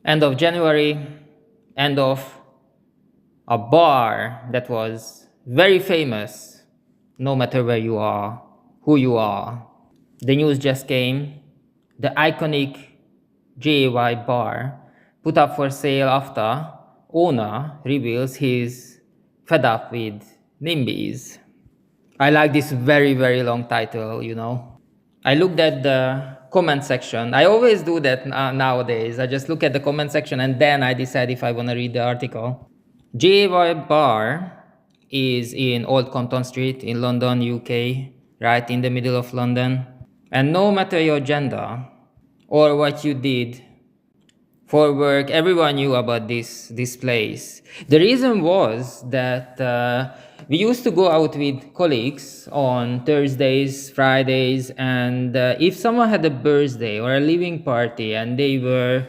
end of January, end of a bar that was very famous, no matter where you are, who you are. The news just came. The iconic JY bar put up for sale after owner reveals he's fed up with NIMBYs. I like this very, very long title, I looked at the comment section. I always do that nowadays. I just look at the comment section and then I decide if I want to read the article. JY Bar is in Old Compton Street in London, UK, right in the middle of London. And no matter your gender or what you did for work, everyone knew about this place. The reason was that we used to go out with colleagues on Thursdays, Fridays, and if someone had a birthday or a leaving party and they were,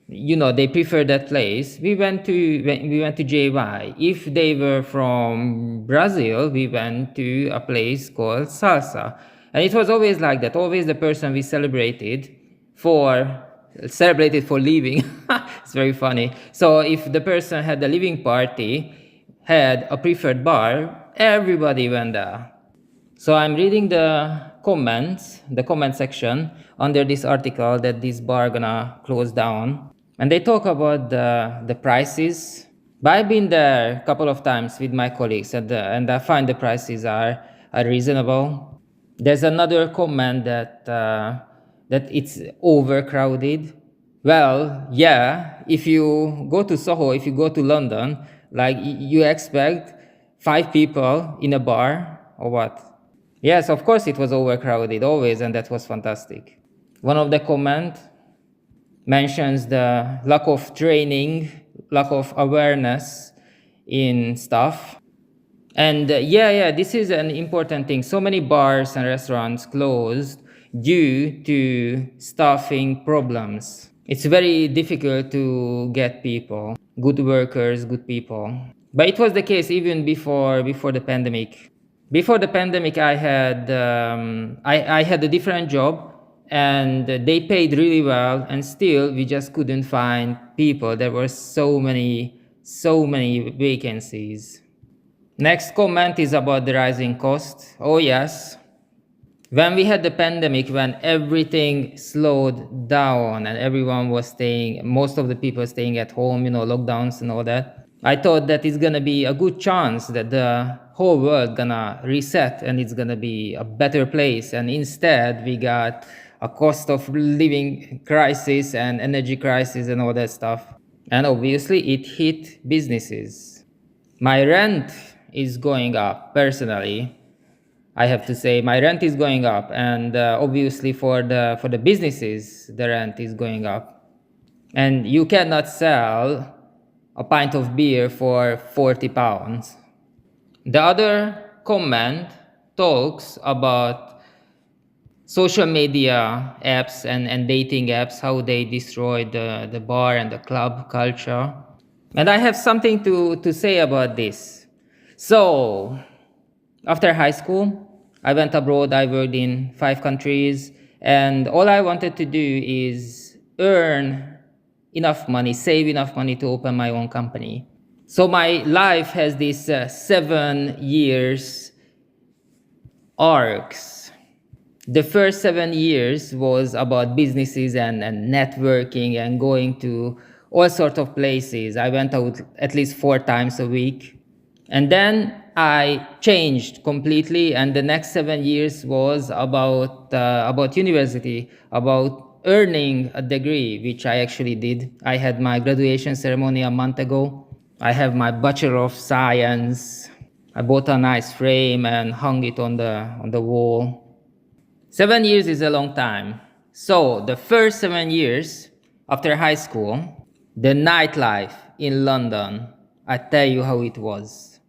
they preferred that place, we went to JY. If they were from Brazil, we went to a place called Salsa. And it was always like that. Always the person we celebrated for leaving. It's very funny. So if the person had a leaving party, had a preferred bar, everybody went there. So I'm reading the comment section under this article that this bar gonna close down. And they talk about the prices. But I've been there a couple of times with my colleagues and I find the prices are reasonable. There's another comment that it's overcrowded. Well, yeah, if you go to Soho, if you go to London, like you expect 5 people in a bar or what? Yes, of course it was overcrowded always, and that was fantastic. One of the comments mentions the lack of training, lack of awareness in staff. And this is an important thing. So many bars and restaurants closed due to staffing problems. It's very difficult to get people, good workers, good people. But it was the case even before the pandemic. Before the pandemic, I had a different job, and they paid really well, and still we just couldn't find people. There were so many vacancies. Next comment is about the rising cost. Oh yes. When we had the pandemic, when everything slowed down and everyone was most of the people staying at home, lockdowns and all that, I thought that it's gonna be a good chance that the whole world gonna reset and it's gonna be a better place. And instead, we got a cost of living crisis and energy crisis and all that stuff. And obviously, it hit businesses. My rent is going up. Personally, I have to say my rent is going up, and obviously for the businesses, the rent is going up. And you cannot sell a pint of beer for 40 pounds. The other comment talks about social media apps and dating apps, how they destroyed the bar and the club culture. And I have something to say about this. So, after high school, I went abroad. I worked in 5 countries, and all I wanted to do is earn enough money, save enough money to open my own company. So my life has these 7 years arcs. The first 7 years was about businesses and networking and going to all sorts of places. I went out at least 4 times a week. And then I changed completely, and the next 7 years was about university, about earning a degree, which I actually did. I had my graduation ceremony a month ago. I have my Bachelor of Science. I bought a nice frame and hung it on the wall. 7 years is a long time. So the first 7 years after high school, the nightlife in London, I tell you how it was.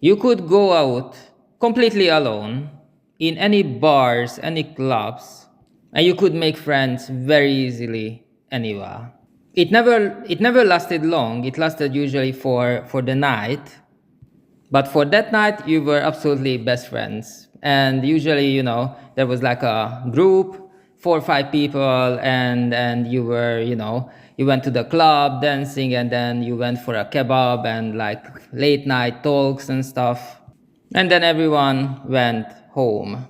You could go out completely alone in any bars, any clubs, and you could make friends very easily anywhere. It never lasted long. It lasted usually for the night. But for that night, you were absolutely best friends. And usually, there was like a group, 4 or 5 people, and you were, you went to the club dancing, and then you went for a kebab and like late night talks and stuff. And then everyone went home.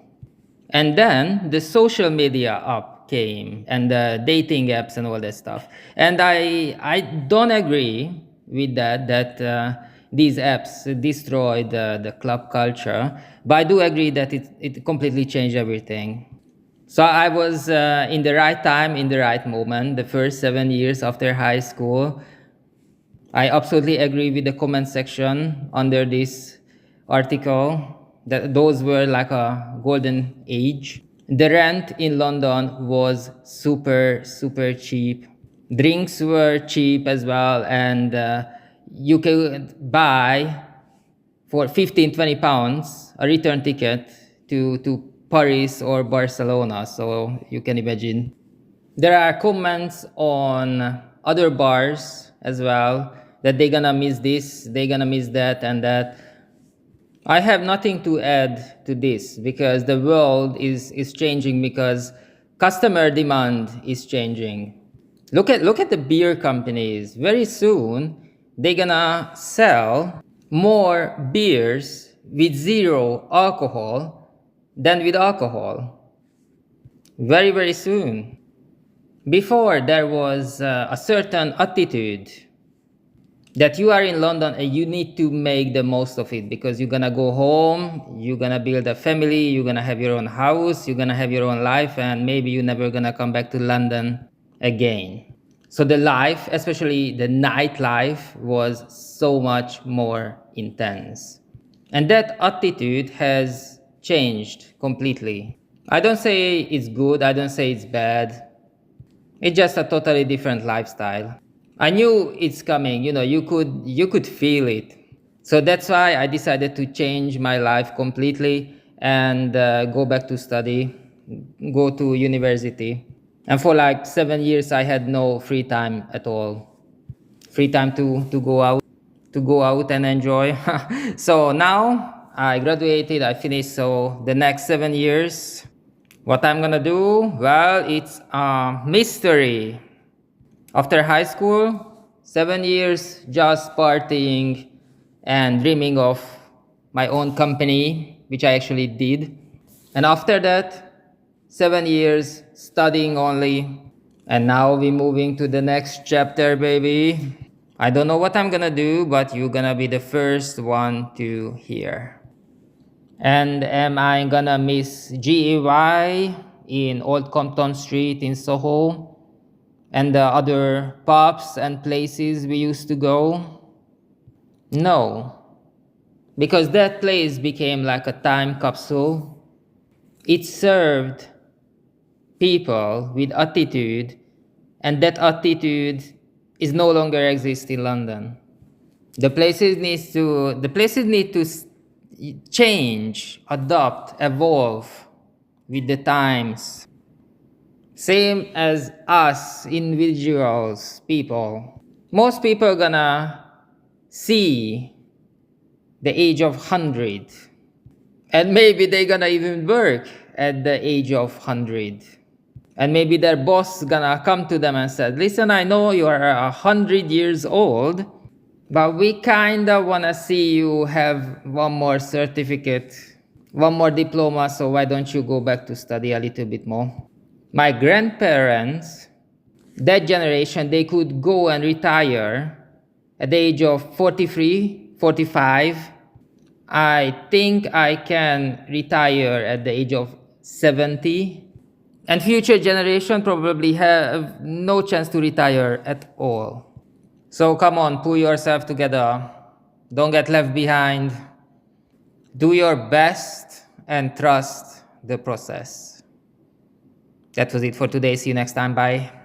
And then the social media up came and the dating apps and all that stuff. And I don't agree with that these apps destroyed the club culture, but I do agree that it completely changed everything. So I was in the right time, in the right moment, the first 7 years after high school. I absolutely agree with the comment section under this article that those were like a golden age. The rent in London was super, super cheap. Drinks were cheap as well, and you could buy for 15, 20 pounds a return ticket to Paris or Barcelona, so you can imagine. There are comments on other bars as well that they're gonna miss this, they're gonna miss that and that. I have nothing to add to this because the world is changing, because customer demand is changing. Look at the beer companies. Very soon they're gonna sell more beers with zero alcohol than with alcohol. Very, very soon. Before, there was a certain attitude that you are in London and you need to make the most of it, because you're gonna go home, you're gonna build a family, you're gonna have your own house, you're gonna have your own life, and maybe you're never gonna come back to London again. So the life, especially the nightlife, was so much more intense. And that attitude has changed completely. I don't say it's good, I don't say it's bad. It's just a totally different lifestyle. I knew it's coming, you could feel it. So that's why I decided to change my life completely and go back to study, go to university. And for like 7 years, I had no free time at all. Free time to go out and enjoy. So now I graduated, I finished. So the next 7 years, what I'm gonna do? Well, it's a mystery. After high school, 7 years just partying and dreaming of my own company, which I actually did. And after that, 7 years studying only. And now we're moving to the next chapter, baby. I don't know what I'm gonna do, but you're gonna be the first one to hear. And am I gonna miss GEY in Old Compton Street in Soho and the other pubs and places we used to go? No, because that place became like a time capsule. It served people with attitude, and that attitude is no longer exist in London. The places need to change, adopt, evolve with the times. Same as us individuals, people. Most people are gonna see the age of 100, and maybe they're gonna even work at the age of 100. And maybe their boss gonna come to them and said, listen, I know you are 100 years old, but we kinda wanna see you have one more certificate, one more diploma, so why don't you go back to study a little bit more? My grandparents, that generation, they could go and retire at the age of 43, 45. I think I can retire at the age of 70. And future generation probably have no chance to retire at all. So come on, pull yourself together. Don't get left behind. Do your best and trust the process. That was it for today. See you next time. Bye.